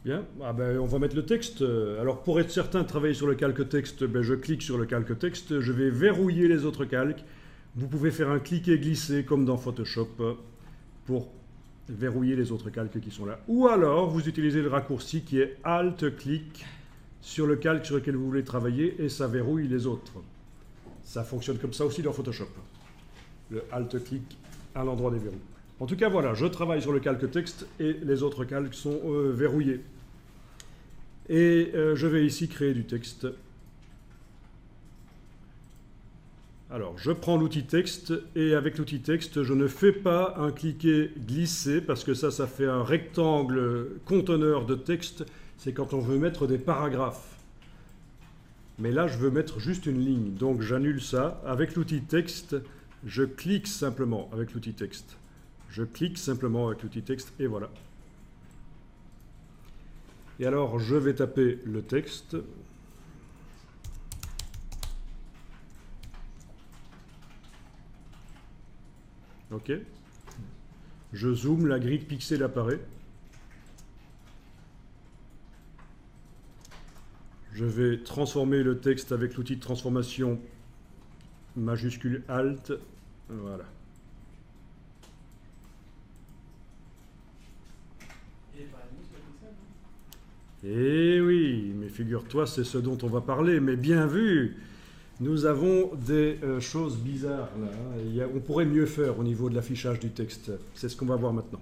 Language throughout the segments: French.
Bien, ah ben, on va mettre le texte. Alors pour être certain de travailler sur le calque texte, ben, je clique sur le calque texte, je vais verrouiller les autres calques. Vous pouvez faire un cliquer glisser comme dans Photoshop pour verrouiller les autres calques qui sont là. Ou alors vous utilisez le raccourci qui est Alt-clic sur le calque sur lequel vous voulez travailler et ça verrouille les autres. Ça fonctionne comme ça aussi dans Photoshop. Le Alt-clic à l'endroit des verrous. En tout cas, voilà, je travaille sur le calque texte et les autres calques sont verrouillés. Et je vais ici créer du texte. Alors, je prends l'outil texte et avec l'outil texte, je ne fais pas un cliquer glisser parce que ça fait un rectangle conteneur de texte. C'est quand on veut mettre des paragraphes. Mais là, je veux mettre juste une ligne. Donc, j'annule ça. Avec l'outil texte, je clique simplement avec l'outil texte. Je clique simplement avec l'outil texte et voilà. Et alors, je vais taper le texte. OK. Je zoome, la grille de pixels apparaît. Je vais transformer le texte avec l'outil de transformation majuscule Alt. Voilà. Eh oui, mais figure-toi, c'est ce dont on va parler. Mais bien vu, nous avons des choses bizarres là. On pourrait mieux faire au niveau de l'affichage du texte. C'est ce qu'on va voir maintenant.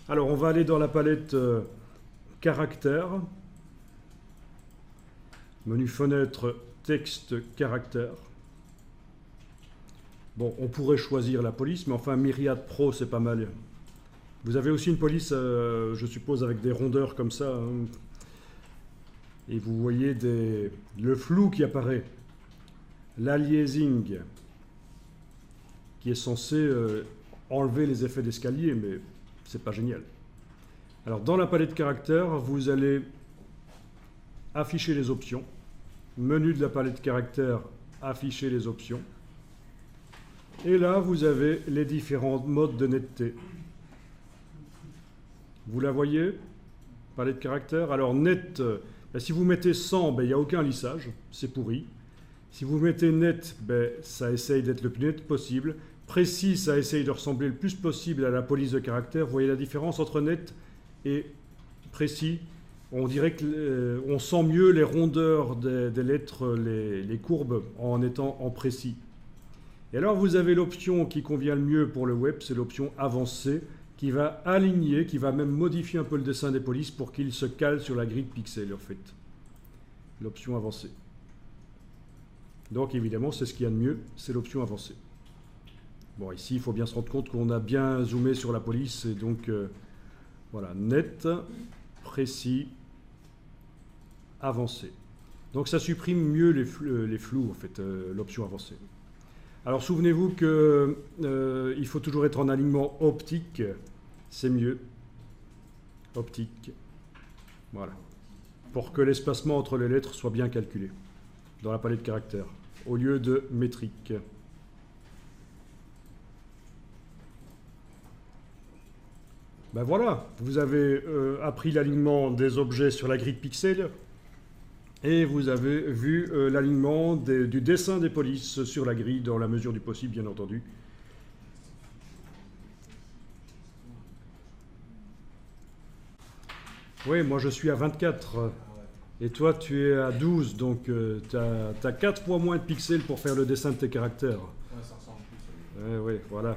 Alors, on va aller dans la palette caractères. Menu fenêtre, texte, caractères. Bon, on pourrait choisir la police, mais enfin, Myriad Pro, c'est pas mal. Vous avez aussi une police, je suppose, avec des rondeurs comme ça. Hein. Et vous voyez le flou qui apparaît. L'aliasing, qui est censé enlever les effets d'escalier, mais c'est pas génial. Alors, dans la palette caractères, vous allez afficher les options. Menu de la palette caractères, afficher les options. Et là, vous avez les différents modes de netteté. Vous la voyez? Palette caractères. Alors, net, si vous mettez 100, il n'y a aucun lissage, c'est pourri. Si vous mettez net, ça essaye d'être le plus net possible. Précis, ça essaye de ressembler le plus possible à la police de caractère. Vous voyez la différence entre net et précis? On dirait qu'on sent mieux les rondeurs des lettres, les courbes, en étant en précis. Et alors, vous avez l'option qui convient le mieux pour le web, c'est l'option avancée, qui va aligner, qui va même modifier un peu le dessin des polices pour qu'il se cale sur la grille de pixels, en fait. L'option avancée. Donc, évidemment, c'est ce qu'il y a de mieux, c'est l'option avancée. Bon, ici, il faut bien se rendre compte qu'on a bien zoomé sur la police, et donc, voilà, net, précis, avancé. Donc, ça supprime mieux les flous, en fait, l'option avancée. Alors souvenez-vous qu'il faut toujours être en alignement optique, c'est mieux. Optique, voilà. Pour que l'espacement entre les lettres soit bien calculé dans la palette caractères, au lieu de métrique. Ben voilà, vous avez appris l'alignement des objets sur la grille de pixels. Et vous avez vu l'alignement du dessin des polices sur la grille, dans la mesure du possible, bien entendu. Oui, moi je suis à 24. Et toi, tu es à 12. Donc tu as 4 fois moins de pixels pour faire le dessin de tes caractères. Ouais, ça ressemble plus. Oui, voilà.